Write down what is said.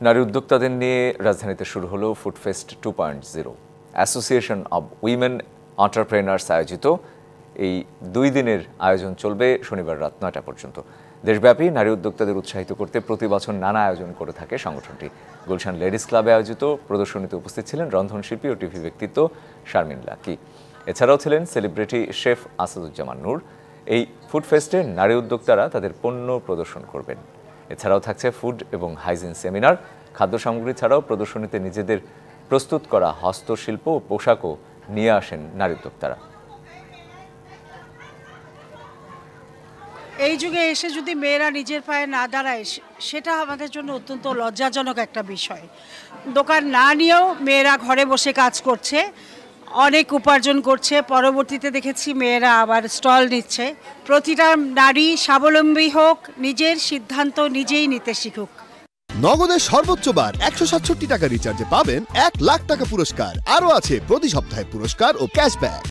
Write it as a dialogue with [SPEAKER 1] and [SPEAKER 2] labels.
[SPEAKER 1] নারী উদ্যোক্তাদের নিয়ে রাজধানীতে শুরু হলো food fest 2.0। Association of women entrepreneurs আয়োজিত এই 2 দিনের আয়োজন চলবে শনিবার রাত 9টা পর্যন্ত। দেশব্যাপী নারী উদ্যোক্তাদের উৎসাহিত করতে প্রতি বছর নানা আয়োজন করে থাকে সংগঠনটি। গুলশান লেডিস ক্লাবে আয়োজিত প্রদর্শনীতে উপস্থিত ছিলেন রন্ধনশিল্পী ও টিভি ব্যক্তিত্ব শারমিন লাকি। এছাড়াও ছিলেন সেলিব্রিটি শেফ আসাদুজ্জামান নূর। এই ফুড ফেস্টে নারী উদ্যোক্তারা তাদের পণ্য প্রদর্শন করবেন। এছাড়াও থাকছে ফুড এবং হাইজিন সেমিনার। খাদ্য সামগ্রী ছাড়াও প্রদর্শনীতে নিজেদের প্রস্তুত করা হস্তশিল্প ও পোশাকও নিয়ে আসেন নারী উদ্যোক্তারা।
[SPEAKER 2] এই যুগে এসে যদি মেয়েরা নিজের পায়ে না দাঁড়ায় সেটা আমাদের জন্য অত্যন্ত লজ্জাজনক একটা বিষয়। দোকান না নিয়েও মেয়েরা ঘরে বসে কাজ করছে, অনেক উপার্জন করছে। পরবর্তীতে দেখেছি মেয়েরা আবার স্টল নিচ্ছে। প্রতিটা নারী স্বাবলম্বী হোক, নিজের সিদ্ধান্ত নিজেই নিতে শিখুক।
[SPEAKER 3] নগদের সর্বোচ্চ বার 167 টাকা রিচার্জে পাবেন 1 লাখ টাকা পুরস্কার। আরও আছে প্রতি সপ্তাহে পুরস্কার ও ক্যাশব্যাক।